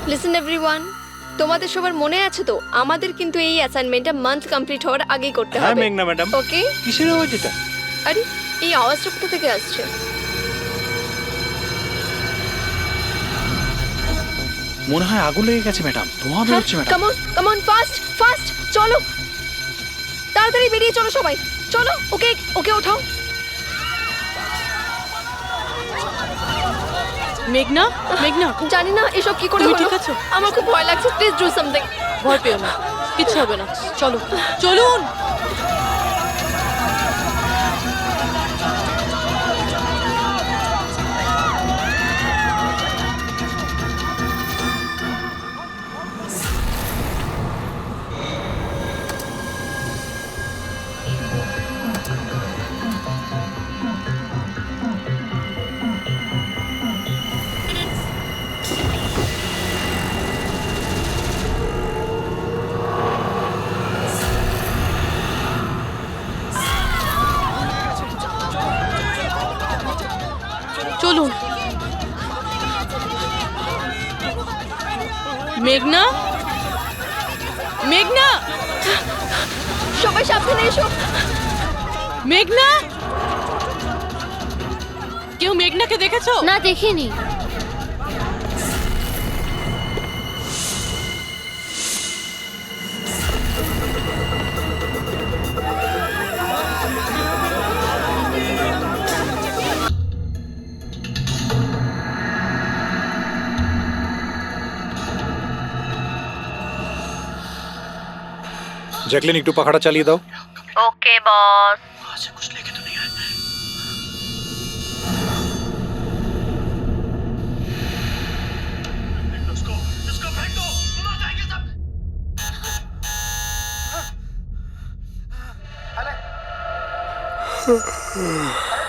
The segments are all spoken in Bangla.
লিসেন এভরিওয়ান, তোমাদের সবার মনে আছে তো আমাদের কিন্তু এই অ্যাসাইনমেন্টটা মান্থ কমপ্লিট হওয়ার আগেই করতে হ্যাঁ হবে। মেঘনা ম্যাডাম। ওকে? কিসের আওয়াজ এটা? আরে এই আওয়াজটা কোথা থেকে আসছে? মনে হয় আগুন লেগে গেছে ম্যাডাম, ধোঁয়া বেরোচ্ছে madam. Come on fast fast, চলো তাড়াতাড়ি বেরিয়ে চলো সবাই, চলো। ওকে ওকে ওঠাও। মেঘনা, মেঘনা, জানি না এসব কি করে তুমি হলো। ঠিক আছো? আমার খুব ভয় লাগছে, প্লিজ ডু সামথিং। ভয় পেও না, কিচ্ছু হবে না। চলো, চলুন। চলুন। মেঘনা, মেঘনা, সবাই সাবধানে এসো। মেঘনা, কেউ মেঘনাকে দেখেছো? না, দেখিনি। जैकलिन একটু পাখাটা চালিয়ে দাও। ওকে বস।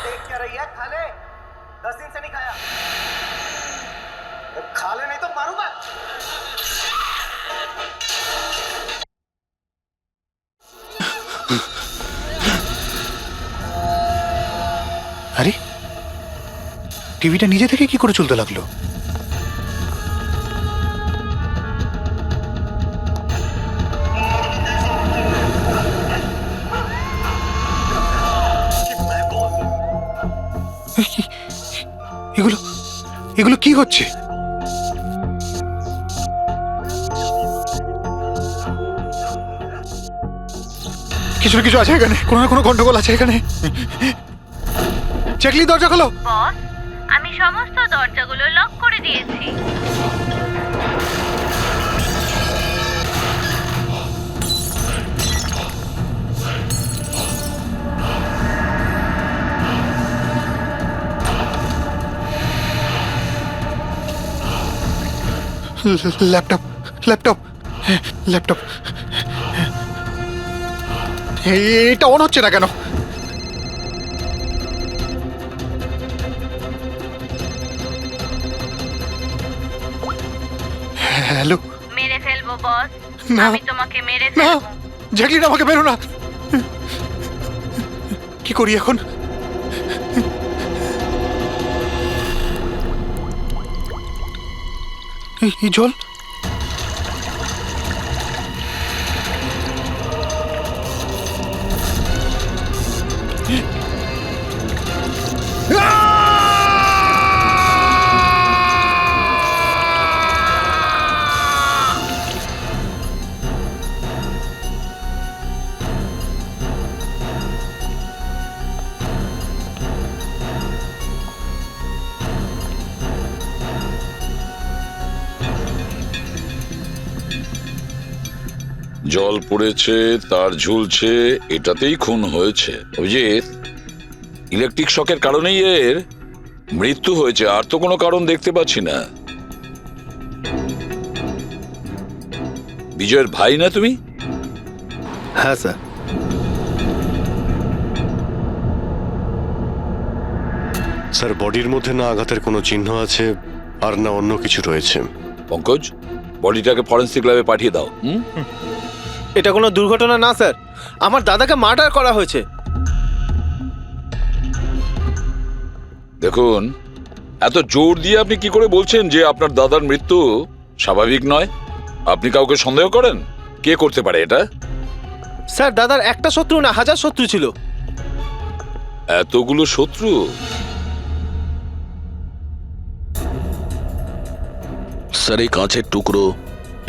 देख क्या रही है? खा ले, 10 दिन से नहीं खाया। खा ले नहीं तो मारूंगा। আরে টিভিটা নিজে থেকে কি করে চলতে লাগলো? এগুলো এগুলো কি হচ্ছে? কিছু না কিছু আছে এখানে, কোনো না কোনো গন্ডগোল আছে এখানে। জ্যাকলিন দরজা খোলো। বস, আমি সমস্ত দরজাগুলো লক করে দিয়েছি। ল্যাপটপ ল্যাপটপ ল্যাপটপ এটা অন হচ্ছে না কেন? হ্যালো। মেরে ফেলবো বস, না। আমি তোমাকে মেরে না ফেলবো। জ্যাকলিন, আমাকে বেরো না। কি করি এখন? এই জল। জল পড়েছে, তার ঝুলছে, এটাতেই খুন হয়েছে। অভিজিৎ, ইলেকট্রিক শকের কারণেই এর মৃত্যু হয়েছে, আর তো কোনো কারণ দেখতে পাচ্ছি না। বিজয়ের ভাই না তুমি? হ্যাঁ স্যার। স্যার, বডির মধ্যে না আঘাতের কোনো চিহ্ন আছে আর না অন্য কিছু রয়েছে। পঙ্কজ, বডিটাকে ফরেন্সিক ল্যাবে পাঠিয়ে দাও। এটা কোনো দুর্ঘটনা না স্যার, আমার দাদাকে মার্ডার করা হয়েছে। দেখুন, এত জোর দিয়ে আপনি কি করে বলছেন যে আপনার দাদার মৃত্যু স্বাভাবিক নয়। আপনি কাউকে সন্দেহ করেন? কে করতে পারে এটা? স্যার দাদার একটা শত্রু না, হাজার শত্রু ছিল। এতগুলো শত্রু? স্যার, এই কাঁচের টুকরো,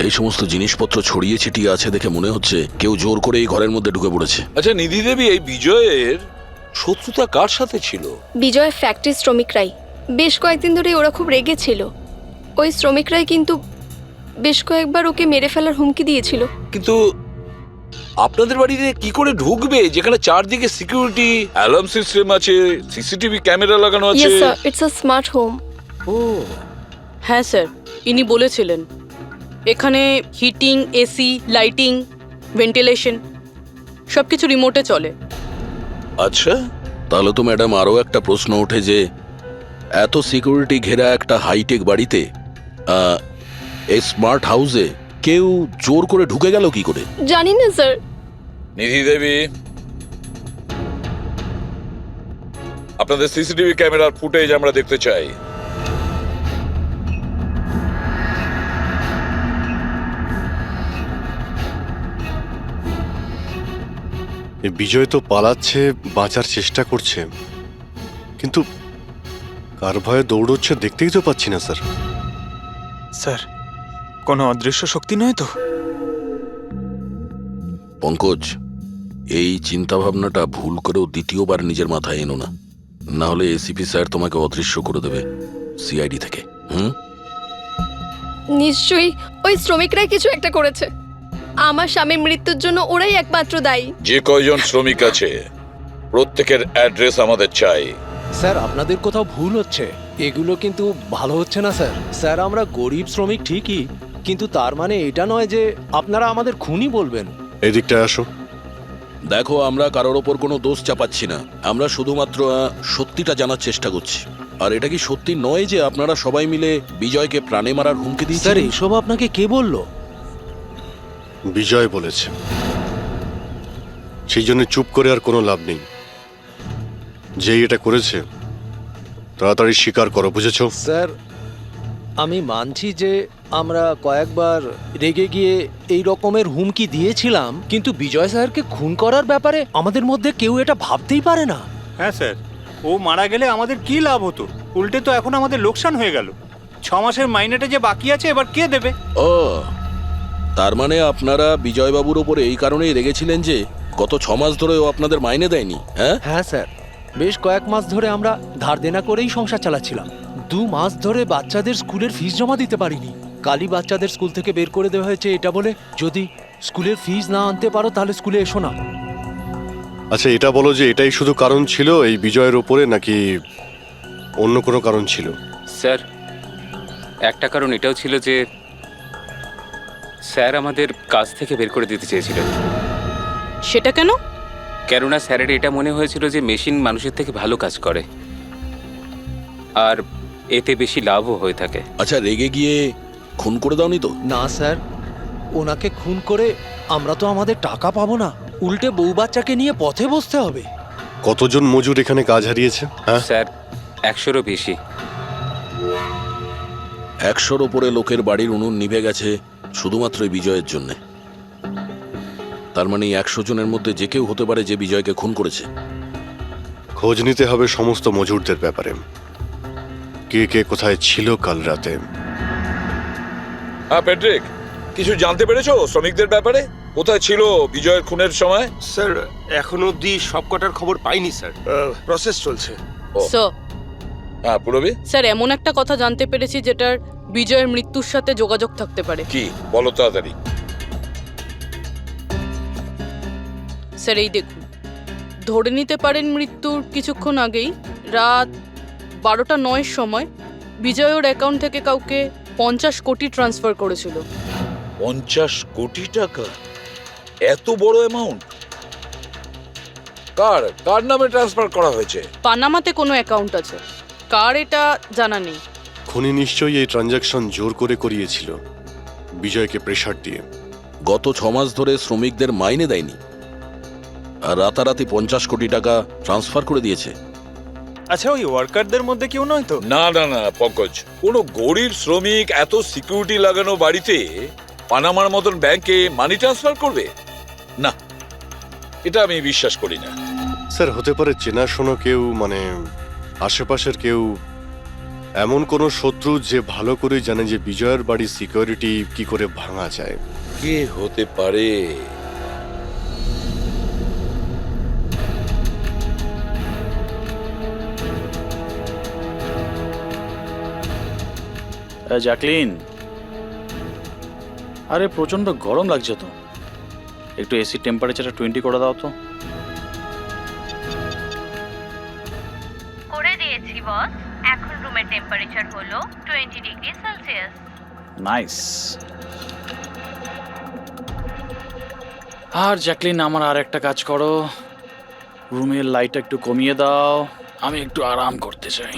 এই সমস্ত জিনিসপত্র ছড়িয়ে ছিটিয়ে আছে দেখে মনে হচ্ছে কেউ জোর করে এই ঘরের মধ্যে ঢুকে পড়েছে। আচ্ছা নিধি দেবী, এই বিজয়ের শত্রুতা কার সাথে ছিল? বিজয় ফ্যাক্টরি শ্রমিকরাই। বেশ কয়েকদিন ধরে ওরা খুব রেগে ছিল। ওই শ্রমিকরাই কিন্তু বেশ কয়েকবার ওকে মেরে ফেলার হুমকি দিয়েছিল। কিন্তু আপনাদের বাড়িতে কি করে ঢুকবে যেখানে চারদিকে সিকিউরিটি, অ্যালার্ম সিস্টেম আছে, সিসিটিভি ক্যামেরা লাগানো আছে? Yes sir, it's a smart home. ও, হ্যাঁ স্যার, ইনি বলেছিলেন এখানে হিটিং, এসি, লাইটিং, ভেন্টিলেশন সবকিছু রিমোটে চলে। আচ্ছা। তাহলে তো ম্যাডাম আরও একটা প্রশ্ন ওঠে যে এত সিকিউরিটি ঘেরা একটা হাইটেক বাড়িতে, এই স্মার্ট হাউসে কেউ জোর করে ঢুকে গেল কি করে? জানি না স্যার। নিধি দেবী, আপনাদের সিসিটিভি ক্যামেরার ফুটেজ আমরা দেখতে চাই। এই বিজয় তো পালাচ্ছে, বাঁচার চেষ্টা করছে, কিন্তু কার ভয়ে দৌড়চ্ছে দেখতেই তো পাচ্ছি না স্যার। স্যার, কোনো অদৃশ্য শক্তি নয় তো? পঙ্কজ, এই চিন্তাভাবনাটা ভুল করেও দ্বিতীয়বার নিজের মাথায় এনো না, না হলে এসিপি স্যার তোমাকে অদৃশ্য করে দেবে সিআইডি থেকে। নিশ্চয়ই ওই শ্রমিকরাই কিছু একটা করেছে। আমার স্বামীর মৃত্যুর জন্য ওরাই একমাত্র দায়ী। যে কয়জন শ্রমিক আছে প্রত্যেকের অ্যাড্রেস আমাদের চাই। স্যার, আপনাদের কোথাও ভুল হচ্ছে। এগুলো কিন্তু ভালো হচ্ছে না স্যার। স্যার, আমরা গরিব শ্রমিক ঠিকই, কিন্তু তার মানে এটা নয় যে আপনারা আমাদের খুনি বলবেন। এই দিকটায় আসো। দেখো, আমরা কারোর ওপর কোনো দোষ চাপাচ্ছি না, আমরা শুধুমাত্র সত্যিটা জানার চেষ্টা করছি। আর এটা কি সত্যি নয় যে আপনারা সবাই মিলে বিজয়কে প্রাণে মারার হুমকি দিয়েছেন? স্যার, এসব আপনাকে কে বললো? বিজয় বলেছে, সেই জন্য চুপ করে আর কোনো লাভ নেই। যেই এটা করেছে তাড়াতাড়ি স্বীকার করো, বুঝেছো? স্যার, আমি মানছি যে আমরা কয়েকবার রেগে গিয়ে এই রকমের হুমকি দিয়েছিলাম, কিন্তু বিজয় স্যারকে খুন করার ব্যাপারে আমাদের মধ্যে কেউ এটা ভাবতেই পারে না। হ্যাঁ স্যার, ও মারা গেলে আমাদের কি লাভ হতো? উল্টে তো এখন আমাদের লোকসান হয়ে গেল। 6 মাসের মাইনেটা যে বাকি আছে এবার কে দেবে? ও, তার মানে আপনারা বিজয়বাবুর ওপরে এই কারণেই রেগেছিলেন যে গত 6 মাস ধরে ও আপনাদের মাইনে দেয়নি? হ্যাঁ হ্যাঁ স্যার, বেশ কয়েক মাস ধরে আমরা ধার দেনা করেই সংসার চালাচ্ছিলাম। 2 মাস ধরে বাচ্চাদের স্কুলের ফিস জমা দিতে পারিনি। কালই বাচ্চাদের স্কুল থেকে বের করে দেওয়া হয়েছে এটা বলে, যদি স্কুলের ফিস না আনতে পারো তাহলে স্কুলে এসো না। আচ্ছা, এটা বলো যে এটাই শুধু কারণ ছিল এই বিজয়ের ওপরে, নাকি অন্য কোনো কারণ ছিল? স্যার, একটা কারণ এটাও ছিল যে স্যার আমাদের কাজ থেকে বের করে দিতে চেয়েছিলেন। সেটা কেন? কেননা স্যারের এটা মনে হয়েছিল যে মেশিন মানুষের থেকে ভালো কাজ করে আর এতে বেশি লাভও হয়ে থাকে। আচ্ছা, রেগে গিয়ে খুন করে দাওনি তো? না স্যার, ওনাকে খুন করে আমরা তো আমাদের টাকা পাবো না, উল্টে বউ বাচ্চাকে নিয়ে পথে বসতে হবে। কতজন মজুর এখানে কাজ হারিয়েছে? হ্যাঁ স্যার, 100-রও বেশি। 100-র ওপরে লোকের বাড়ির উনুন নিভে গেছে শুধুমাত্র এই বিজয়ের জন্য। তার মানে 100 জনের মধ্যে যে কেউ হতে পারে যে বিজয়কে খুন করেছে। খোঁজ নিতে হবে সমস্ত মজুরদের ব্যাপারে, কে কে কোথায় ছিল কাল রাতে। হ্যাঁ প্যাট্রিক, কিছু জানতে পেরেছো শ্রমিকদের ব্যাপারে? কোথায় ছিল বিজয়ের খুনের সময়? স্যার, এখনো অবধি সব কটার খবর পাইনি স্যার, প্রসেস চলছে। স্যার, হ্যাঁ পুরবি? স্যার, এমন একটা কথা জানতে পেরেছি যেটার বিজয়ের মৃত্যুর সাথে যোগাযোগ থাকতে পারে। কি বলো তাড়াতাড়ি। স্যার, এই দেখুন, ধরে নিতে পারেন মৃত্যুর কিছুক্ষণ আগেই রাত 12টা 9-এর সময় বিজয় ওর অ্যাকাউন্ট থেকে কাউকে 50 কোটি ট্রান্সফার করেছিল। 50 কোটি টাকা? এত বড় অ্যামাউন্ট কার কার নামে ট্রান্সফার করা হয়েছে? পানামাতে কোনো অ্যাকাউন্ট আছে, কার এটা জানা নেই। খুনি নিশ্চয়ই এই ট্রানজাকশন জোর করে করিয়েছিল বিজয়কে প্রেসার দিয়ে। গত 6 মাস ধরে শ্রমিকদের মাইনে দেয়নি আর রাতারাতি 50 কোটি টাকা ট্রান্সফার করে দিয়েছে। আচ্ছা, ওই ওয়ার্কারদের মধ্যে কেউ নয় তো? না না না পঙ্কজ, কোনো গরিব শ্রমিক এত সিকিউরিটি লাগানো বাড়িতে পানামার মতন ব্যাংকে মানি ট্রান্সফার করবে? না, এটা আমি বিশ্বাস করি না। স্যার হতে পারে চেনাশোনা কেউ, মানে আশেপাশের কেউ, এমন কোনো শত্রু যে ভালো করে জানে যে বিজয়ের বাড়ির সিকিউরিটি কি করে ভাঙা যায়। কে হতে পারে? জ্যাকলিন, আরে প্রচন্ড গরম লাগছে তো, একটু এসি টেম্পারেচারটা 20 করে দাও তো। করে দিয়েছি বস। এখন রুমের টেম্পারেচার হলো 20 ডিগ্রি সেলসিয়াস। নাইস। আর জ্যাকলিন, আমার আর একটা কাজ করো, রুমের লাইটটা একটু কমিয়ে দাও, আমি একটু আরাম করতে চাই।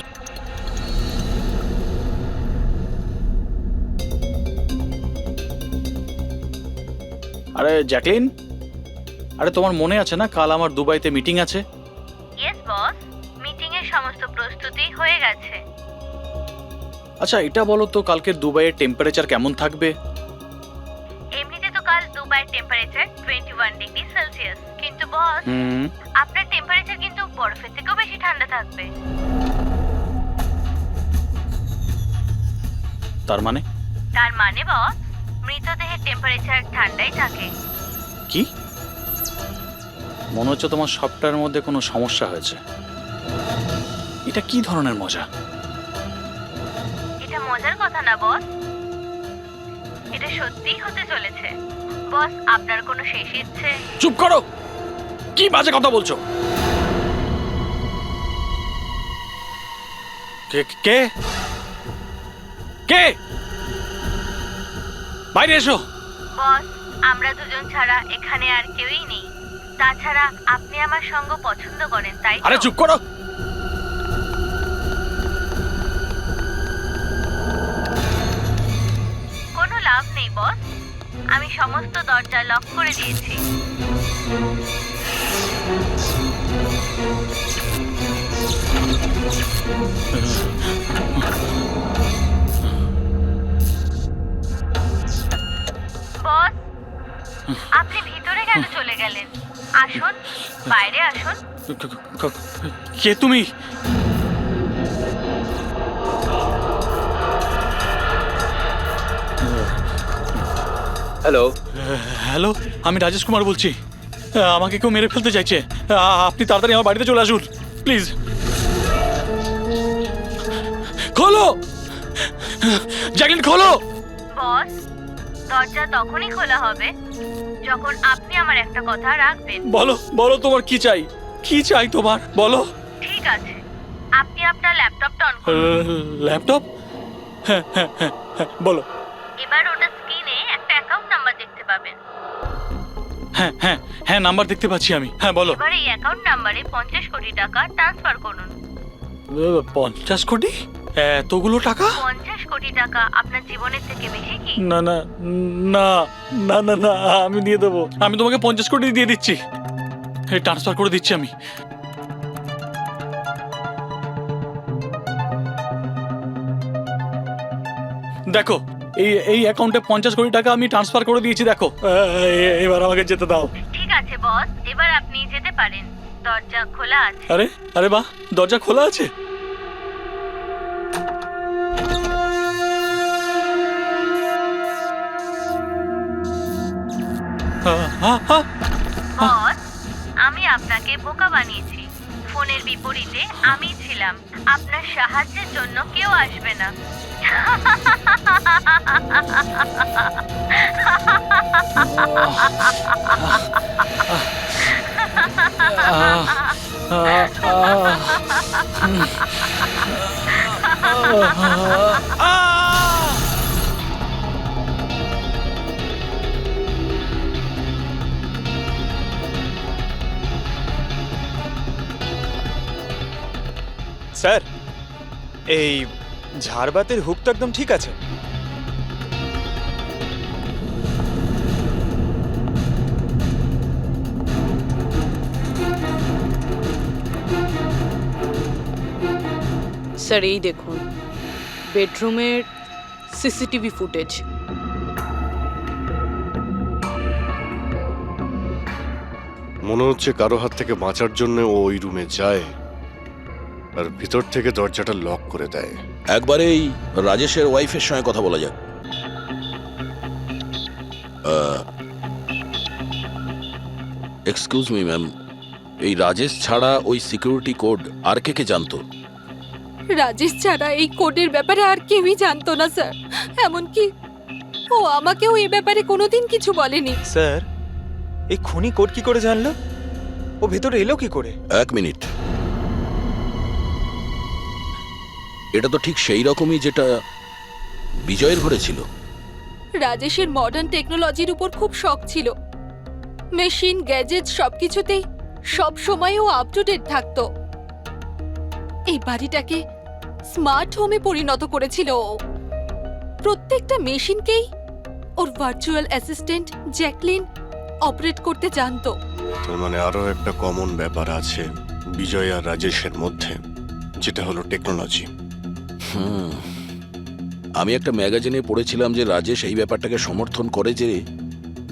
আরে জ্যাকলিন, আরে তোমার মনে আছে না কাল আমার দুবাইতে মিটিং আছে? ইয়েস বস, মিটিং এর সমস্ত প্রস্তুতি হয়ে গেছে। আচ্ছা এটা বলো তো, কালকে দুবাইয়ের টেম্পারেচার কেমন থাকবে? এমনিতে তো কাল দুবাইয়ের টেম্পারেচার 21 ডিগ্রি সেলসিয়াস, কিন্তু বস আপনার টেম্পারেচার কিন্তু বরফের থেকেও বেশি ঠান্ডা থাকবে। তার মানে বস, মৃতদেহের টেম্পারেচার ঠান্ডাই থাকে। কি? মনে হচ্ছে তোমার সফটওয়্যারের মধ্যে কোনো সমস্যা হয়েছে। এটা কি ধরনের মজা? এটা মজার কথা না বস, এটা সত্যিই হতে চলেছে। বস, আপনার কোনো শেষ ইচ্ছে? চুপ করো, কি বাজে কথা বলছো? কে কে কে? বাইরে এসো। বস, আমরা দুজন ছাড়া এখানে আর কেউই নেই। তাছাড়া আপনি আমার সঙ্গ পছন্দ করেন, তাই তো? আরে চুপ করো। কোনো লাভ নেই বস, আমি সমস্ত দরজা লক করে দিয়েছি। বস, আপনি ভিতরে কেন চলে গেলেন? আসুন, বাইরে আসুন। কে তুমি? হ্যালো হ্যালো, আমি রাজেশ কুমার বলছি। আমাকে কেউ মেরে ফেলতে চাইছে। আপনি তাড়াতাড়ি আমার বাড়িতে চলে আসুন প্লিজ। খোলো জ্যাকলিন, খোলো। বস, দরজা তখনই খোলা হবে যখন আপনি আমার একটা কথা রাখবেন। বলো বলো, তোমার কি চাই? কি চাই তোমার, বলো। ঠিক আছে, আপনি আপনার ল্যাপটপটা অন করুন। ল্যাপটপ? হ্যাঁ হ্যাঁ হ্যাঁ হ্যাঁ, বলো। এবার ওটা স্ক্রিনে একটা অ্যাকাউন্ট নাম্বার দেখতে পাবেন। হ্যাঁ হ্যাঁ হ্যাঁ, নাম্বার দেখতে পাচ্ছি আমি। হ্যাঁ বলো। এবার এই অ্যাকাউন্ট নাম্বারে 50 কোটি টাকা ট্রান্সফার করুন। 50 কোটি? এতগুলো টাকা? 50 কোটি টাকা আপনার জীবনের থেকে বেশি কি? না না না না না না, আমি দিয়ে দেবো। আমি তোমাকে 50 কোটি দিয়ে দিচ্ছি, ট্রান্সফার করে দিচ্ছি আমি। দেখো, এই অ্যাকাউন্টে 50 কোটি টাকা আমি ট্রান্সফার করে দিয়েছি। দেখো, এবার আমাকে যেতে দাও। ঠিক আছে বস, এবার আপনি যেতে পারেন, দরজা খোলা আছে। আরে আরে বাহ, দরজা খোলা আছে। বস, আমি আপনাকে বোকা বানিয়েছি। ফোনের বিপরীতে আমি ছিলাম। আপনার সাহায্যের জন্য কেউ আসবে না। স্যার, এই ঝাড়বাতির হুক তো একদম ঠিক আছে। স্যার এই দেখুন বেডরুমের সিসিটিভি ফুটেজ। মনে হচ্ছে কারো হাত থেকে বাঁচার জন্য ও ওই রুমে যায় আর ভিতর থেকে দরজাটা লক করে দেয়। একবারে এই রাজেশের ওয়াইফের সঙ্গে কথা বলা যাক। এক্সকিউজ মি ম্যাম, এই রাজেশ ছাড়া ওই সিকিউরিটি কোড আর কে কে জানতো? রাজেশ ছাড়া এই কোডের ব্যাপারে আর কেউই জানতো না স্যার, এমনকি ও আমাকেও এই ব্যাপারে কোনোদিন কিছু বলেনি। স্যার এই খুনি কোড কি করে জানলো? ও ভেতরে এলো কি করে? এক মিনিট, এটা তো ঠিক সেই রকমই যেটা বিজয়ের ঘরে ছিল। রাজেশের মডার্ন টেকনোলজির উপর খুব শখ ছিল। মেশিন, গ্যাজেট সবকিছুতেই সব সময় ও আপ টু ডেট থাকতো। এই বাড়িটাকে স্মার্ট হোমে পরিণত করেছিল ও। প্রত্যেকটা মেশিনকেই ওর ভার্চুয়াল অ্যাসিস্ট্যান্ট জ্যাকলিন অপারেট করতে জানতো। তার মানে আরো একটা কমন ব্যাপার আছে বিজয় আর রাজেশের মধ্যে, যেটা হলো টেকনোলজি। আমি একটা ম্যাগাজিনে পড়েছিলাম যে রাজেশ এই ব্যাপারটাকে সমর্থন করে যে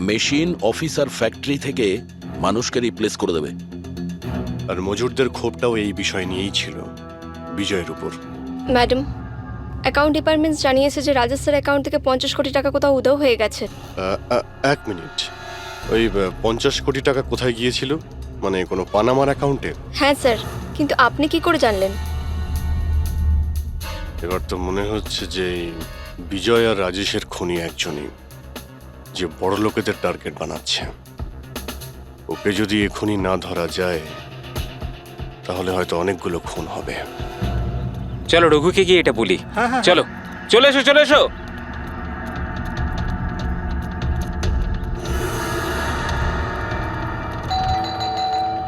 মেশিন, অফিস আর ফ্যাক্টরি থেকে মানুষকে রিপ্লেস করে দেবে। আর মজুরদের ক্ষোভটাও এই বিষয় নিয়েই ছিল, বিজয়ের উপর। ম্যাডাম, অ্যাকাউন্ট ডিপার্টমেন্ট জানিয়েছে যে রাজেশ স্যার অ্যাকাউন্ট থেকে 50 কোটি টাকা কোথাও উধাও হয়ে গেছে। এক মিনিট, ওই 50 কোটি টাকা কোথায় গিয়েছিল? মানে কোনো পানামার অ্যাকাউন্টে? হ্যাঁ স্যার, কিন্তু আপনি কি করে জানলেন? এবার তো মনে হচ্ছে যে বিজয় আর রাজেশের খুনি একজনই, যে বড় লোকেদের টার্গেট বানাচ্ছে। ওকে যদি এখনই না ধরা যায় তাহলে হয়তো অনেকগুলো খুন হবে। চলো রঘুকে গিয়ে এটা বলি। চলো, চলে এসো, চলে এসো।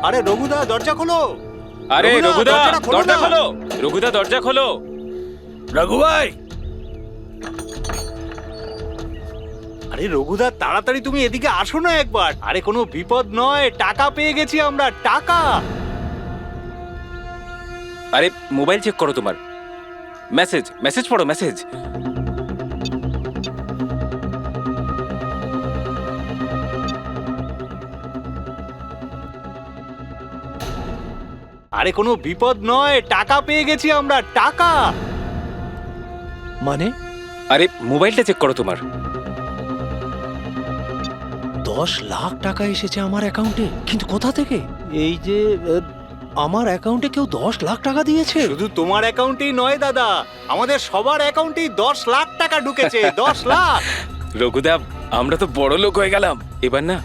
আরে রঘুদা দরজা খোলো! আরে রঘুদা দরজা খোলো! রঘুদা দরজা খোলো! রঘু ভাই, আরে রঘুদা তাড়াতাড়ি তুমি এদিকে আসো না একবার। আরে কোনো বিপদ নয়, টাকা পেয়ে গেছি আমরা, টাকা। আরে মোবাইল চেক করো, তোমার মেসেজ মেসেজ পড়ো, মেসেজ। আরে কোনো বিপদ নয়, টাকা পেয়ে গেছি আমরা, টাকা। মানে আরে মোবাইলটা চেক করো তোমার। 10 লাখ টাকা এসেছে আমার অ্যাকাউন্টে, কিন্তু কোথা থেকে? এই যে আমার অ্যাকাউন্টে কেউ 10 লাখ টাকা দিয়েছে? শুধু তোমার অ্যাকাউন্টেই নয় দাদা, আমাদের সবার অ্যাকাউন্টেই 10 লাখ টাকা ঢুকেছে। 10 লাখ! রঘুদা, আমরা তো বড় লোক হয়ে গেলাম। এবার না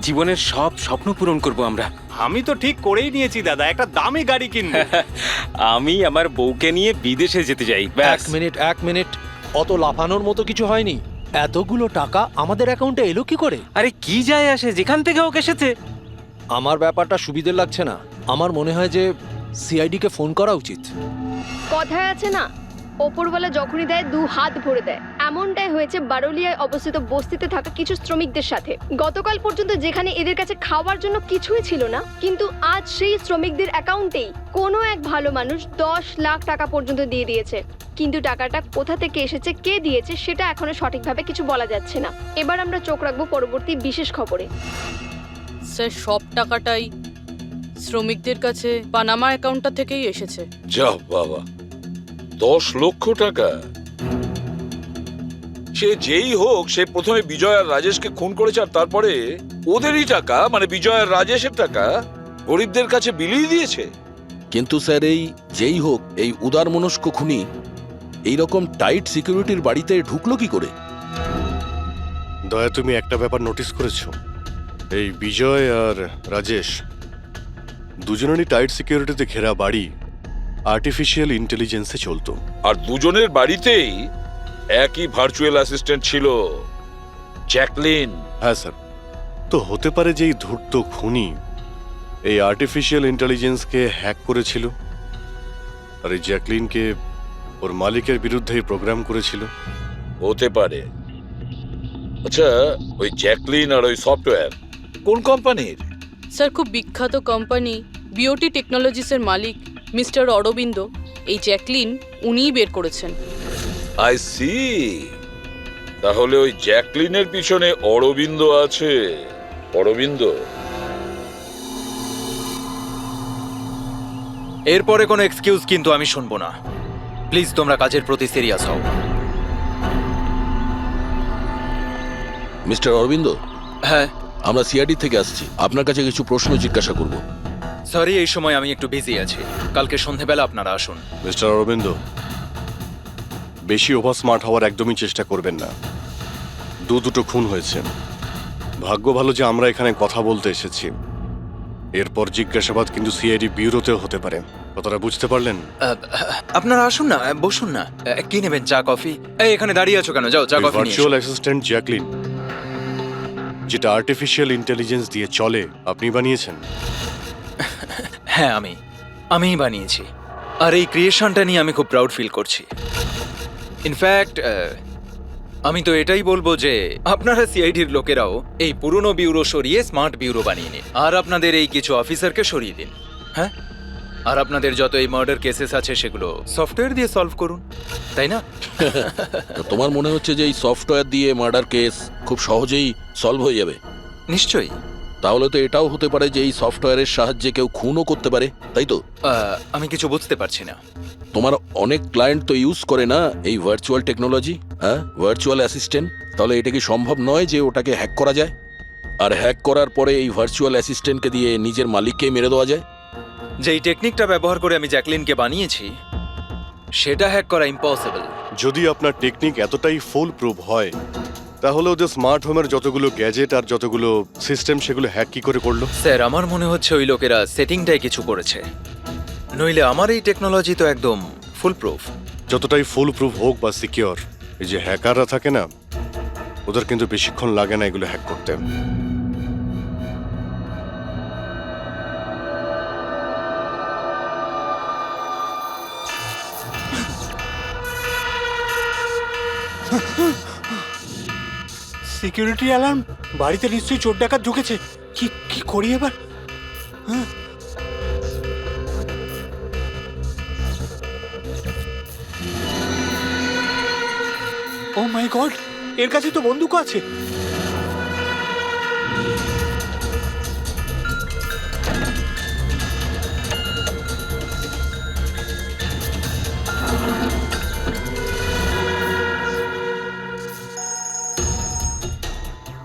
জীবনের সব স্বপ্ন পূরণ করব আমরা। আমি তো ঠিক করেই নিয়েছি দাদা, একটা দামি গাড়ি কিনবো। আমি আমার বউকে নিয়ে বিদেশে যেতে চাই। ব্যাস। এক মিনিট, অত লাফানোর মতো কিছু হয়নি। এতগুলো টাকা আমাদের অ্যাকাউন্টে এলো কি করে? আরে কি যায় আসে, যেখান থেকে হোক এসেছে। আমার ব্যাপারটা সুবিধে লাগছে না। আমার মনে হয় যে সিআইডি কে ফোন করা উচিত। কথায় আছে না, ওপরওয়ালা যখনই দেয় 2 হাত ভরে দেয়। এমনটাই হয়েছে বারোলিয়ায় অবস্থিত বস্তিতে থাকা কিছু শ্রমিকদের সাথে। গতকাল পর্যন্ত যেখানে এদের কাছে খাওয়ার জন্য কিছুই ছিল না, কিন্তু আজ সেই শ্রমিকদের অ্যাকাউন্টেই কোনো এক ভালো মানুষ 10 লাখ টাকা পর্যন্ত দিয়ে দিয়েছে। কিন্তু টাকাটা কোথা থেকে এসেছে, কে দিয়েছে, সেটা এখনো সঠিকভাবে কিছু বলা যাচ্ছে না। এবার আমরা চোখ রাখবো পরবর্তী বিশেষ খবরে। স্যার সব টাকাটাই শ্রমিকদের কাছে পানামা অ্যাকাউন্টটা থেকেই এসেছে। যা বাবা, 10 লক্ষ টাকা! সে যেই হোক, সে প্রথমে বিজয় আর রাজেশকে খুন করেছে, আর তারপরে ওদেরই টাকা, মানে বিজয় আর রাজেশের টাকা গরিবদের কাছে বিলিয়ে দিয়েছে। কিন্তু স্যার, এই যেই হোক, এই উদারমনস্ক খুনি এইরকম টাইট সিকিউরিটির বাড়িতে ঢুকলো কি করে? দয়া, তুমি একটা ব্যাপার নোটিস করেছো? এই বিজয় আর রাজেশ দুজনেরই টাইট সিকিউরিটিতে ঘেরা বাড়ি আর্টিফিশিয়াল ইন্টেলিজেন্সে চলতো। আর দুজনের বাড়িতেই একই ভার্চুয়াল অ্যাসিস্ট্যান্ট ছিল, জ্যাকলিন। হ্যাঁ স্যার, তো হতে পারে যে এই ধূর্ত খুনি এই আর্টিফিশিয়াল ইন্টেলিজেন্সকে হ্যাক করেছিল আর এই জ্যাকলিনকে ওর মালিকের বিরুদ্ধে প্রোগ্রাম করেছিল। হতে পারে। আচ্ছা, ওই জ্যাকলিন আর ওই সফটওয়্যার কোন কোম্পানির? স্যার খুব বিখ্যাত কোম্পানি বিওটি টেকনোলজিসের মালিক মিস্টার অরবিন্দ এই জ্যাকলিন উনিই বের করেছেন। আই সি, তাহলে ওই জ্যাকলিনের পিছনে অরবিন্দ আছে। অরবিন্দ, এরপরে কোনো এক্সকিউজ কিন্তু আমি শুনবো না। প্লিজ তোমরা কাজের প্রতি সিরিয়াস হও। মিস্টার অরবিন্দ, হ্যাঁ, আমরা সিআইডি থেকে আসছি, আপনার কাছে কিছু প্রশ্ন জিজ্ঞাসা করব। সরি, এই সময় আমি একটু বিজি আছি। কালকে সন্ধেবেলা আপনারা আসুন। মিস্টার অরবিন্দ, বেশি ওভার স্মার্ট হওয়ার একদমই চেষ্টা করবেন না। দুটো খুন হয়েছে। ভাগ্য ভালো যে আমরা এখানে কথা বলতে এসেছি। এরপর জিজ্ঞাসাবাদ কিন্তু সিআইডি ব্যুরোতেও হতে পারে। কথাটা বুঝতে পারলেন? আপনারা আসুন না, বসুন না। কি নেবেন, চা কফি? এই এখানে দাঁড়িয়ে আছো কেন? যাও চা কফি নিয়ে ভার্চুয়াল এসো। অ্যাসিস্ট্যান্ট জ্যাকলিন, যেটা আর্টিফিশিয়াল ইন্টেলিজেন্স দিয়ে চলে, আপনি বানিয়েছেন? হ্যাঁ, আমিই বানিয়েছি। আর এই ক্রিয়েশনটা নিয়ে আমি খুব প্রাউড ফিল করছি। ইনফ্যাক্ট আমি তো এটাই বলবো যে আপনারা সিআইডির লোকেরাও এই পুরনো ব্যুরো সরিয়ে স্মার্ট ব্যুরো বানিয়ে নিন, আর আপনাদের এই কিছু অফিসারকে সরিয়ে দিন। হ্যাঁ, আর আপনাদের যত এই মার্ডার কেসেস আছে সেগুলো সফটওয়্যার দিয়ে সলভ করুন, তাই না? তোমার মনে হচ্ছে যে এই সফটওয়্যার দিয়ে মার্ডার কেস খুব সহজেই সলভ হয়ে যাবে? নিশ্চয়ই। তাহলে তো এটাও হতে পারে যে এই সফটওয়্যারের সাহায্যে কেউ খুনও করতে পারে, তাই তো? আমি কিছু বুঝতে পারছি না। তোমার অনেক ক্লায়েন্ট তো ইউজ করে না এই ভার্চুয়াল টেকনোলজি, হ্যাঁ, ভার্চুয়াল অ্যাসিস্ট্যান্ট। তাহলে এটা কি সম্ভব নয় যে ওটাকে হ্যাক করা যায়, আর হ্যাক করার পরে এই ভার্চুয়াল অ্যাসিস্ট্যান্টকে দিয়ে নিজের মালিককেই মেরে দেওয়া যায়? যেই টেকনিকটা ব্যবহার করে আমি জ্যাকলিনকে বানিয়েছি সেটা হ্যাক করা ইম্পসিবল। যদি আপনার টেকনিক এতটাই ফুল প্রুফ হয়, তাহলে ওদের স্মার্ট হোমের যতগুলো গ্যাজেট আর যতগুলো সিস্টেম, সেগুলো হ্যাক কি করে করলো? স্যার, আমার মনে হচ্ছে ওই লোকেরা সেটিংটাই কিছু করেছে, নইলে আমার এই টেকনোলজি তো একদম ফুল প্রুফ। যতটাই ফুল প্রুফ হোক বা সিকিউর, এই যে হ্যাকাররা থাকে না, ওদের কিন্তু বেশিক্ষণ লাগে না এগুলো হ্যাক করতে। Security alarm! বাড়িতে নিশ্চয়ই চোর ডাকাত ঢুকেছে। কি কি করি এবার? ও মাই গড, এর কাছে তো বন্দুক আছে।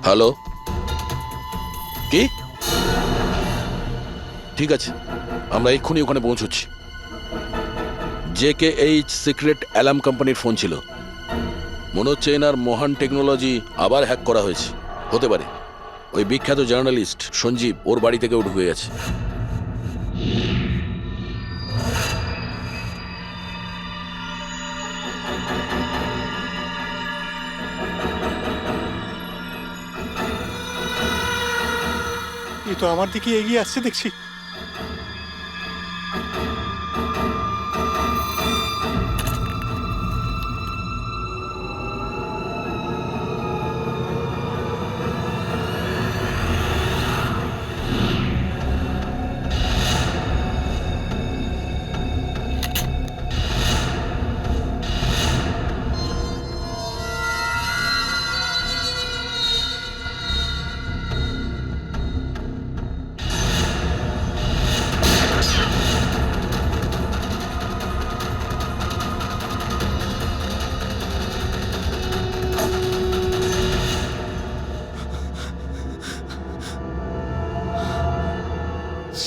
হ্যালো, কি? ঠিক আছে, আমরা এক্ষুনি ওখানে পৌঁছচ্ছি। JKH সিক্রেট অ্যালার্ম কোম্পানির ফোন ছিল। মনে হচ্ছে এনার মহান টেকনোলজি আবার হ্যাক করা হয়েছে। হতে পারে ওই বিখ্যাত জার্নালিস্ট সঞ্জীব, ওর বাড়ি থেকেও ঢুকে গেছে। এ তো আমার দিকে এগিয়ে আসছে দেখছি।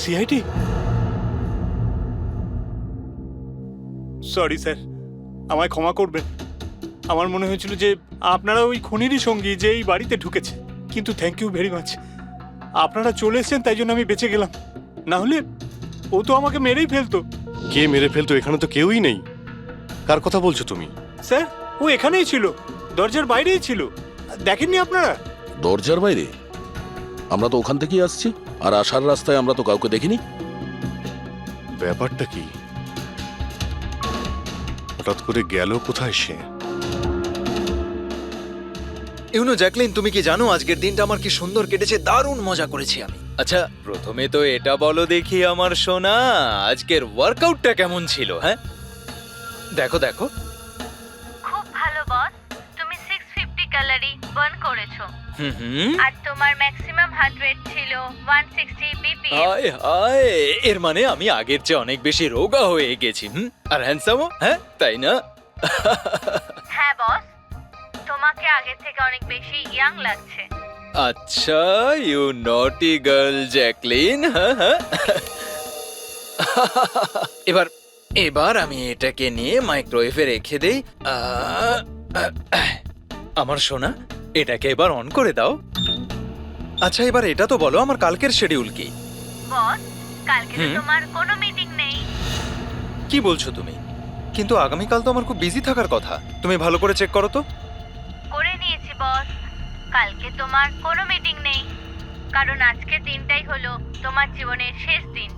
সিআইডি? সরি স্যার, আমায় ক্ষমা করবেন। আমার মনে হয়েছিল যে আপনারা ওই খুনিরই সঙ্গী যে এই বাড়িতে ঢুকেছে। কিন্তু থ্যাংক ইউ ভেরি মাচ, আপনারা চলে এসেছেন, তাই জন্য আমি বেঁচে গেলাম। না হলে ও তো আমাকে মেরেই ফেলতো। কে মেরে ফেলতো? এখানে তো কেউই নেই। কার কথা বলছো তুমি? স্যার, ও এখানেই ছিল, দরজার বাইরেই ছিল। দেখেননি আপনারা? দরজার বাইরে? আমরা তো ওখান থেকেই আসছি, আর আসার রাস্তায় আমরা তো কাউকে দেখিনি। ব্যাপারটা কি? হঠাৎ করে গেল কোথায় সে? ইউনো জ্যাকলিন, তুমি কি জানো আজকের দিনটা আমার কি সুন্দর কেটেছে? দারুণ মজা করেছি আমি। আচ্ছা, প্রথমে তো এটা বলো দেখি আমার সোনা, আজকের ওয়ার্কআউটটা কেমন ছিল? হ্যাঁ, দেখো দেখো। খুব ভালো বস, তুমি 650 ক্যালোরি বার্ন করেছো হুম। আর তোমার ম্যাক্সিমাম হার্ট রেট ছিল 160 বিপিএম। হায় হায়, এর মানে আমি আগের চেয়ে অনেক বেশি রোগা হয়ে গেছি। আর হ্যান্ডসামও, হ্যাঁ তাই না? হ্যাঁ বস, তোমাকে আগের থেকে অনেক বেশি ইয়াং লাগছে। আচ্ছা, ইউ নটি গার্ল জ্যাকলিন। হ্যাঁ। এবার আমি এটাকে নিয়ে মাইক্রোওয়েভে রেখে দেই। আমার সোনা, এটাকে এবার অন করে দাও। আচ্ছা, এবার এটা তো বলো আমার কালকের শিডিউল কি? বস, কালকে তো তোমার কোনো মিটিং নেই। কি বলছো তুমি? কিন্তু আগামীকাল তো আমার খুব বিজি থাকার কথা। তুমি ভালো করে চেক করো তো। করে নিয়েছি বস, কালকে তোমার কোনো মিটিং নেই, কারণ আজকের দিনটাই হলো তোমার জীবনের শেষ দিন।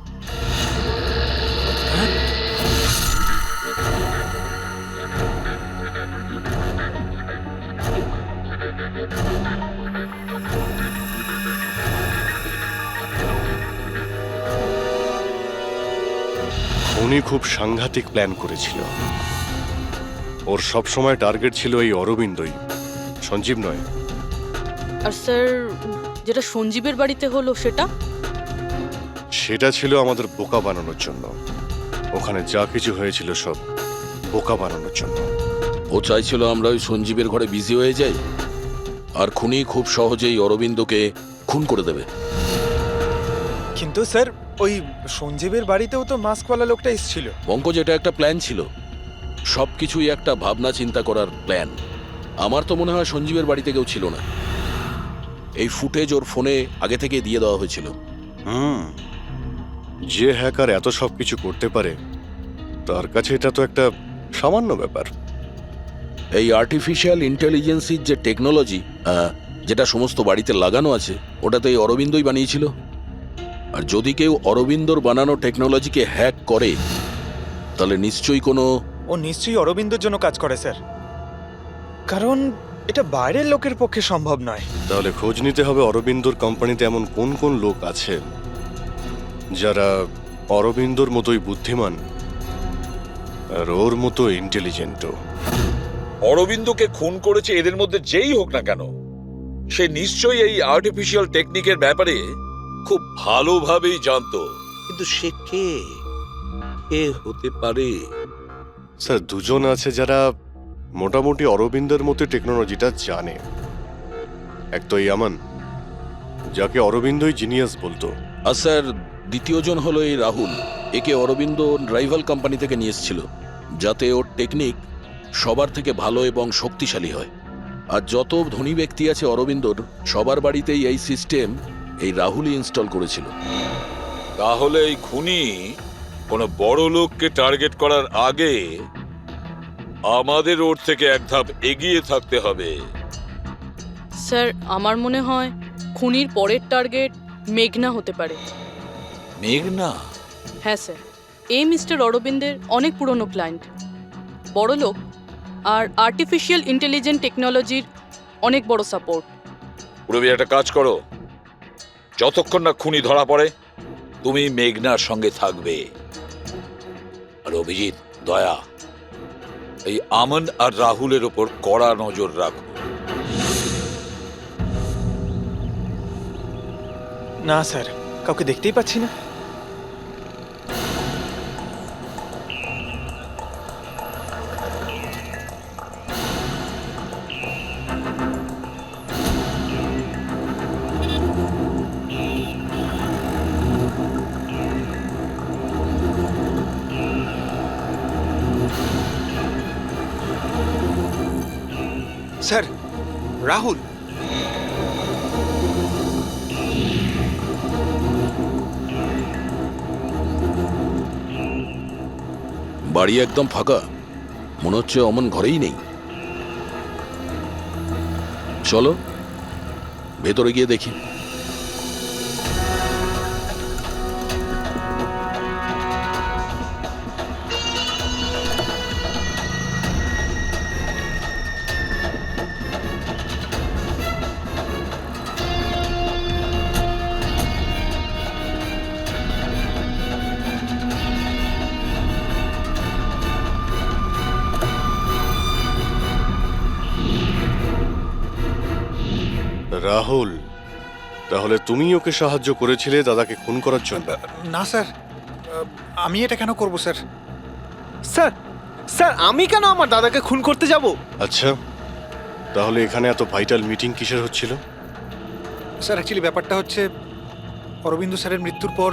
উনি খুব সাংঘাতিক প্ল্যান করেছিল। ওর সব সময় টার্গেট ছিল এই অরবিন্দই, সঞ্জীব নয়। আর স্যার, যেটা সঞ্জীবের বাড়িতে হলো সেটা? সেটা ছিল আমাদের বোকা বানানোর জন্য। ওখানে যা কিছু হয়েছিল সব বোকা বানানোর জন্য। ও চাইছিল আমরা ওই সঞ্জীবের ঘরে বিজি হয়ে যাই, আর খুনি খুব সহজেই অরবিন্দকে খুন করে দেবে। কিন্তু স্যার, ওই সঞ্জীবের বাড়িতেও তো মাস্কওয়ালা লোকটা এসেছিল। পঙ্কজ, এটা একটা প্ল্যান ছিল, সবকিছুই একটা ভাবনা চিন্তা করার প্ল্যান। আমার তো মনে হয় সঞ্জীবের বাড়িতে কেউ ছিল না। এই ফুটেজ ওর ফোনে আগে থেকে দিয়ে দেওয়া হয়েছিল। যে হ্যাকার এত সব কিছু করতে পারে, তার কাছে এটা তো একটা সামান্য ব্যাপার। এই আর্টিফিশিয়াল ইন্টেলিজেন্সির যে টেকনোলজি, যেটা সমস্ত বাড়িতে লাগানো আছে, ওটা তো এই অরবিন্দই বানিয়েছিল। আর যদি কেউ অরবিন্দর বানানো টেকনোলজিকে হ্যাক করে, তাহলে নিশ্চয়ই কোনো... ও নিশ্চয়ই অরবিন্দর জন্য কাজ করে স্যার, কারণ এটা বাইরের লোকের পক্ষে সম্ভব নয়। তাহলে খোঁজ নিতে হবে অরবিন্দর কোম্পানিতে এমন কোন কোন লোক আছে যারা অরবিন্দর মতোই বুদ্ধিমান আর ওর মতো ইন্টেলিজেন্টও। অরবিন্দকে খুন করেছে এদের মধ্যে যেই হোক না কেন, সে নিশ্চয়ই এই আর্টিফিশিয়াল টেকনিকের ব্যাপারে খুব ভালোভাবেই জানতো। কিন্তু সে কে হতে পারে? স্যার, দুজন আছে যারা মোটামুটি অরবিন্দের মতো টেকনোলজিটা জানে। এক তো ইয়ামান, যাকে অরবিন্দই জিনিয়াস বলতো। আর স্যার, দ্বিতীয়জন হলো এই রাহুল। একে অরবিন্দ রাইভাল কোম্পানি থেকে নিয়ে এসেছিল, যাতে ওর টেকনিক সবার থেকে ভালো এবং শক্তিশালী হয়। আর যত ধনী ব্যক্তি আছে অরবিন্দর, সবার বাড়িতেই এই সিস্টেম এই রাহুলই ইনস্টল করেছিল। তাহলে এই খুনি কোনো বড় লোককে টার্গেট করার আগে আমাদের ওর থেকে এক ধাপ এগিয়ে থাকতে হবে। স্যার, আমার মনে হয় খুনির পরের টার্গেট মেঘনা হতে পারে। মেঘনা? হ্যাঁ স্যার, এই মিস্টার অরবিন্দের অনেক পুরনো ক্লায়েন্ট, বড় লোক, আর আর্টিফিশিয়াল ইন্টেলিজেন্ট টেকনোলজির অনেক বড় সাপোর্ট। পুরবি, একটা কাজ করো, যতক্ষণ না খুনি ধরা পড়ে তুমি মেঘনার সঙ্গে থাকবে। আর অভিজিৎ, দয়া, এই আমন আর রাহুলের ওপর কড়া নজর রাখো। না স্যার, কাউকে দেখতেই পাচ্ছি না। স্যার, রাহুল। বাড়ি একদম ফাঁকা, মনে হচ্ছে অমন ঘরেই নেই। চলো ভেতরে গিয়ে দেখি। রাহুল, তাহলে তুমি ওকে সাহায্য করেছিলে দাদাকে খুন করার জন্য? না স্যার, আমি এটা কেন করব স্যার? স্যার, স্যার আমি কেন আমার দাদাকে খুন করতে যাব? আচ্ছা, তাহলে এখানে এত ভাইটাল মিটিং কিসের হচ্ছিল? স্যার অ্যাকচুয়ালি ব্যাপারটা হচ্ছে, অরবিন্দ স্যারের মৃত্যুর পর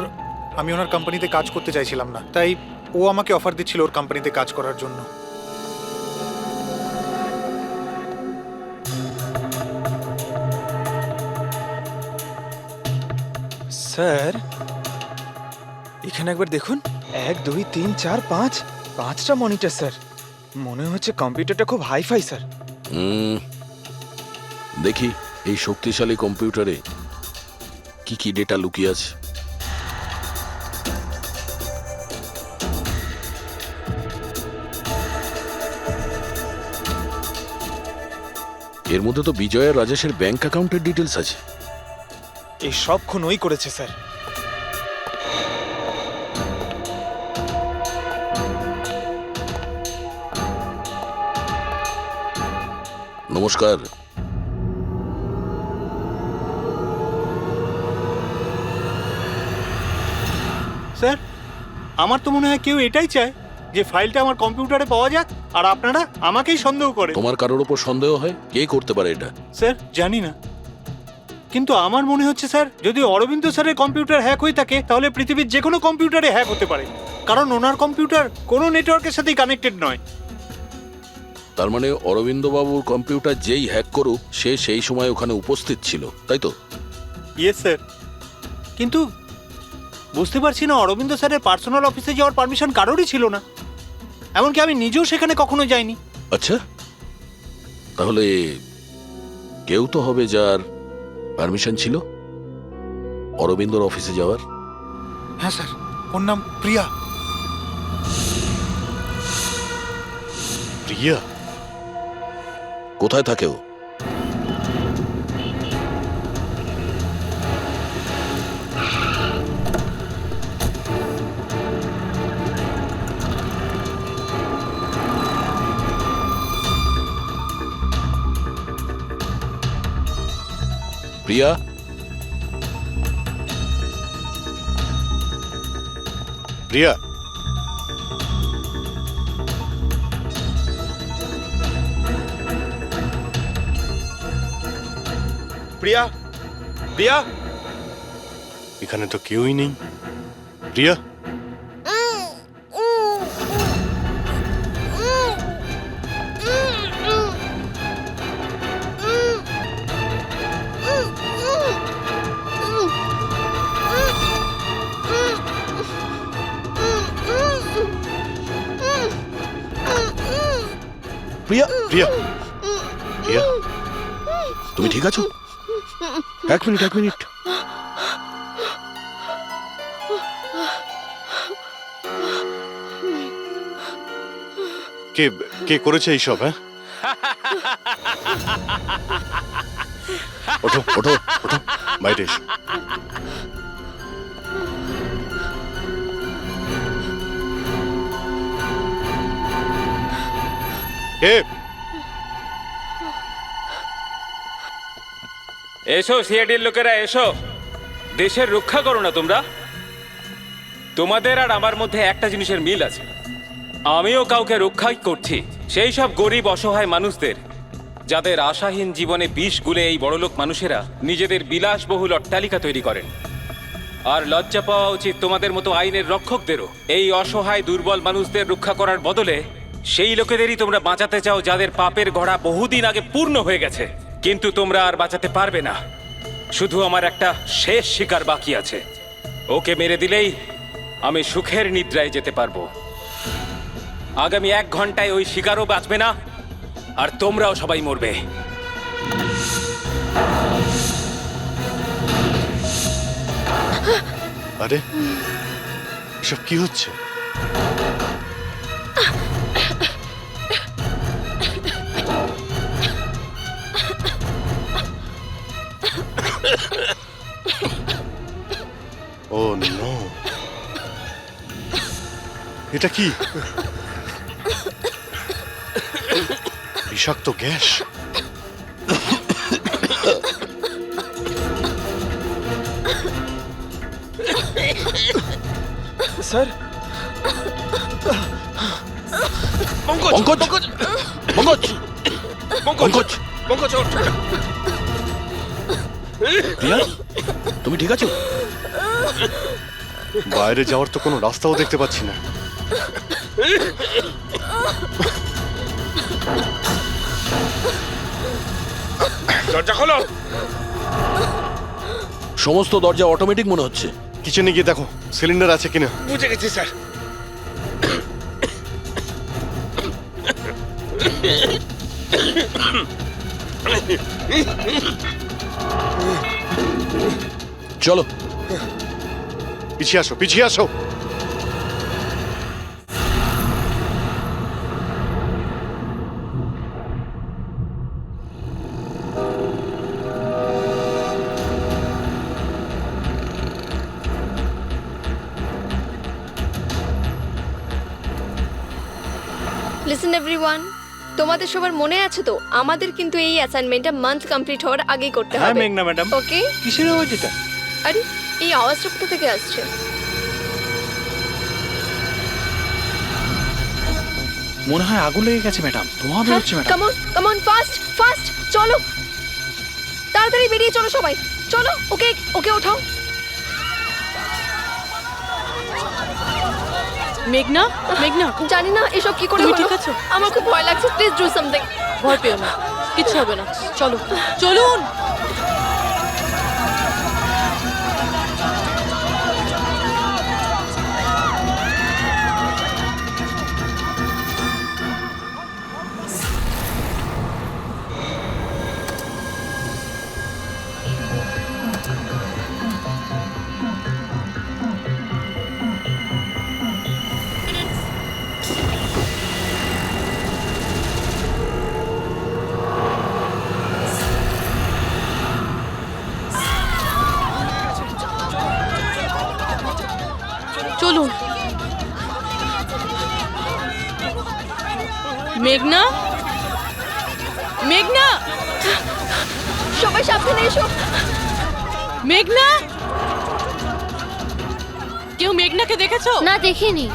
আমি ওনার কোম্পানিতে কাজ করতে চাইছিলাম না, তাই ও আমাকে অফার দিচ্ছিল ওর কোম্পানিতে কাজ করার জন্য। স্যার, এখানে একবার দেখুন, 1 2 3 4 5 5টা মনিটর স্যার। মনে হচ্ছে কম্পিউটারটা খুব হাইফাই স্যার। দেখি এই শক্তিশালী কম্পিউটারে কি কি ডেটা লুকিয়ে আছে। এর মধ্যে তো বিজয় আর রাজেশের ব্যাংক অ্যাকাউন্টের ডিটেলস আছে। এই সব খুন ওই করেছে স্যার। নমস্কার। স্যার, আমার তো মনে হয় কেউ এটাই চায় যে ফাইলটা আমার কম্পিউটারে পাওয়া যাক, আর আপনারা আমাকেই সন্দেহ করেন। তোমার কারোর উপর সন্দেহ হয়? কে করতে পারে এটা? স্যার জানি না, কিন্তু আমার মনে হচ্ছে স্যার, যদি অরবিন্দ স্যারের কম্পিউটার হ্যাক হয়ে থাকে তাহলে পৃথিবীর যে কোনো কম্পিউটারে হ্যাক হতে পারে, কারণ ওনার কম্পিউটার কোনো নেটওয়ার্কের সাথেই কানেক্টেড নয়। তার মানে অরবিন্দ বাবুর কম্পিউটার যেই হ্যাক করুক সে সেই সময় ওখানে উপস্থিত ছিল, তাই তো? ইয়েস স্যার, কিন্তু বুঝতে পারছি না, অরবিন্দ স্যারের পার্সোনাল অফিসে যাওয়ার পারমিশন কারোরই ছিল না, এমনকি আমি নিজেও সেখানে কখনো যাইনি। আচ্ছা, তাহলে কেউ তো হবে যার পারমিশন ছিল অরবিন্দর অফিসে যাওয়ার। হ্যাঁ স্যার, ওর নাম প্রিয়া। প্রিয়া? কোথায় থাকে ও? প্রিয়া? প্রিয়া? প্রিয়া, প্রিয়া, এখানে তো কেউই নেই। প্রিয়া? প্রিয়া? প্রিয়া? প্রিয়া? তুমি ঠিক আছো? এক মিনিট, এক মিনিট। কে কে করেছে এইসব? হ্যাঁ, ওঠো ওঠো ওঠো, বাইরে এসো। কে? এসো সিআইডির লোকেরা, এসো। দেশের রক্ষা করো না তোমরা? তোমাদের আর আমার মধ্যে একটা জিনিসের মিল আছে, আমিও কাউকে রক্ষাই করছি, সেই সব গরিব অসহায় মানুষদের যাদের আশাহীন জীবনে বিষ গুলে এই বড়লোক মানুষেরা নিজেদের বিলাসবহুল অট্টালিকা তৈরি করেন। আর লজ্জা পাওয়া উচিত তোমাদের মতো আইনের রক্ষকদেরও। এই অসহায় দুর্বল মানুষদের রক্ষা করার বদলে সেই লোকেদেরই তোমরা বাঁচাতে চাও যাদের পাপের ঘোড়া বহুদিন আগে পূর্ণ হয়ে গেছে, কিন্তু তোমরা আর বাঁচাতে পারবে না। শুধু আমার একটা শেষ শিকার বাকি আছে, ওকে মেরে দিলেই আমি সুখের নিদ্রায় যেতে পারবো। আগামী 1 ঘন্টায় ওই শিকারও বাঁচবে না, আর তোমরাও সবাই মরবে। আরে এসব কি হচ্ছে? ও নো, এটা কি? বিষাক্ত গ্যাস। স্যার পঙ্কজ পঙ্কজ পঙ্কজ পঙ্কজ ওঠ। প্রিয়া তুমি ঠিক আছো? বাইরে যাওয়ার তো কোনো রাস্তাও দেখতে পাচ্ছি না। দরজা খোলো। সমস্ত দরজা অটোমেটিক মনে হচ্ছে। কিচেনে গিয়ে দেখো সিলিন্ডার আছে কিনা। বুঝে গেছি স্যার। চলো পিছিয়ে আসো, পিছিয়ে আসো। লিসেন এভরিওয়ান, তোমাদের সবার মনে আছে তো আমাদের কিন্তু এই অ্যাসাইনমেন্টটা মান্থ কমপ্লিট হওয়ার আগেই করতে হ্যাঁ হবে। মেঘনা ম্যাডাম। ওকে? কিসের আওয়াজ এটা? আরে এই আওয়াজটা কোথা থেকে আসছে? মনে হয় আগুন লেগে গেছে ম্যাডাম, ধোঁয়া বেরোচ্ছে madam. Come on come on, fast fast চলো, তাড়াতাড়ি বেরিয়ে চলো সবাই, চলো। ওকে ওকে ওঠাও। মেঘনা, মেঘনা, জানি না এসব কি করে তুমি হলো। ঠিক আছো? আমার খুব ভয় লাগছে, প্লিজ ডু সামথিং। ভয় পেও না, কিচ্ছু হবে না। চলো, চলুন। চলুন। মেঘনা, মেঘনা, সবাই সাবধানে এসো। মেঘনা, কেউ মেঘনাকে দেখেছো? না, দেখিনি।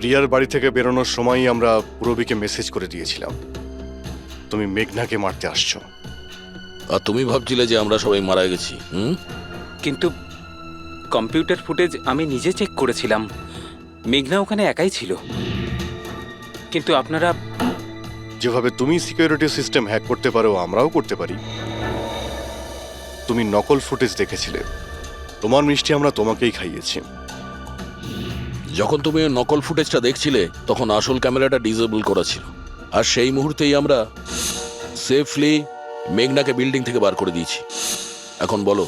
প্রিয়ার বাড়ি থেকে বেরোনোর সময়ই আমরা পুরবীকে মেসেজ করে দিয়েছিলাম তুমি মেঘনাকে মারতে আসছো। আর তুমি ভাবছিলে যে আমরা সবাই মারা গেছি? কিন্তু কম্পিউটার ফুটেজ আমি নিজে চেক করেছিলাম, মেঘনা ওখানে একাই ছিল। কিন্তু আপনারা যেভাবে তুমি সিকিউরিটি সিস্টেম হ্যাক করতে পারো আমরাও করতে পারি। তুমি নকল ফুটেজ দেখেছিলে, তোমার মিষ্টি আমরা তোমাকেই খাইয়েছি। যখন তুমি ওই নকল ফুটেজটা দেখছিলে তখন আসল ক্যামেরাটা ডিসেবল করা ছিল, আর সেই মুহূর্তেই আমরা সেফলি মেঘনাকে বিল্ডিং থেকে বার করে দিয়েছি। এখন বলো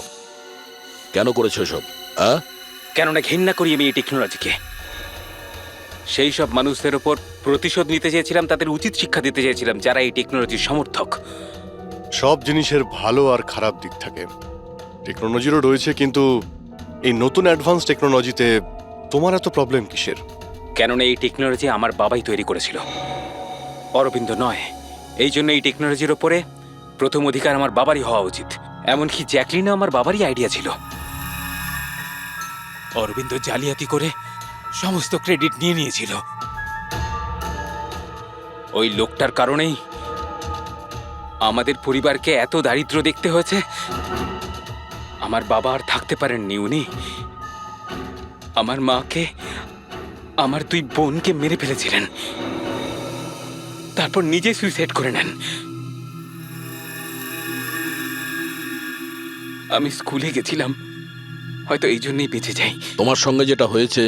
কেন করেছো এসব? কেননা ঘৃণা করি আমি এই টেকনোলজিকে। সেই সব মানুষদের ওপর প্রতিশোধ নিতে চেয়েছিলাম, তাদের উচিত শিক্ষা দিতে চেয়েছিলাম যারা এই টেকনোলজির সমর্থক। সব জিনিসের ভালো আর খারাপ দিক থাকে, টেকনোলজিরও রয়েছে, কিন্তু এই নতুন অ্যাডভান্স টেকনোলজিতে তোমার এত প্রবলেম কিসের? কেননা এই টেকনোলজি আমার বাবাই তৈরি করেছিল, অরবিন্দ নয়। এই জন্য এই টেকনোলজির ওপরে প্রথম অধিকার আমার বাবারই হওয়া উচিত। এমনকি জ্যাকলিনও আমার বাবারই আইডিয়া ছিল। অরবিন্দ জালিয়াতি করে সমস্ত ক্রেডিট নিয়ে নিয়েছিল। ওই লোকটার কারণেই আমাদের পরিবারকে এত দারিদ্র দেখতে হয়েছে। আমার বাবা আর থাকতে পারেননি, উনি আমার মাকে, আমার 2 বোনকে মেরে ফেলেছিলেন, তারপর নিজে সুইসাইড করে নেন। আমি স্কুলে গেছিলাম, হয়তো এই জন্যই বেঁচে যাই। তোমার সঙ্গে যেটা হয়েছে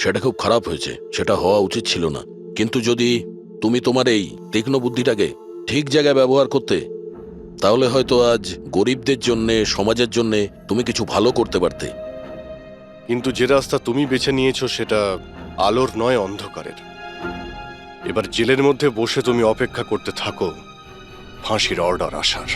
সেটা খুব খারাপ হয়েছে, সেটা হওয়া উচিত ছিল না। কিন্তু যদি তুমি তোমার এই তীক্ষ্ণ বুদ্ধিটাকে ঠিক জায়গায় ব্যবহার করতে, তাহলে হয়তো আজ গরিবদের জন্য, সমাজের জন্য তুমি কিছু ভালো করতে পারতে। কিন্তু যে রাস্তা তুমি বেছে নিয়েছো সেটা আলোর নয়, অন্ধকারের। এবার জেলের মধ্যে বসে তুমি অপেক্ষা করতে থাকো ফাঁসির অর্ডার আসার।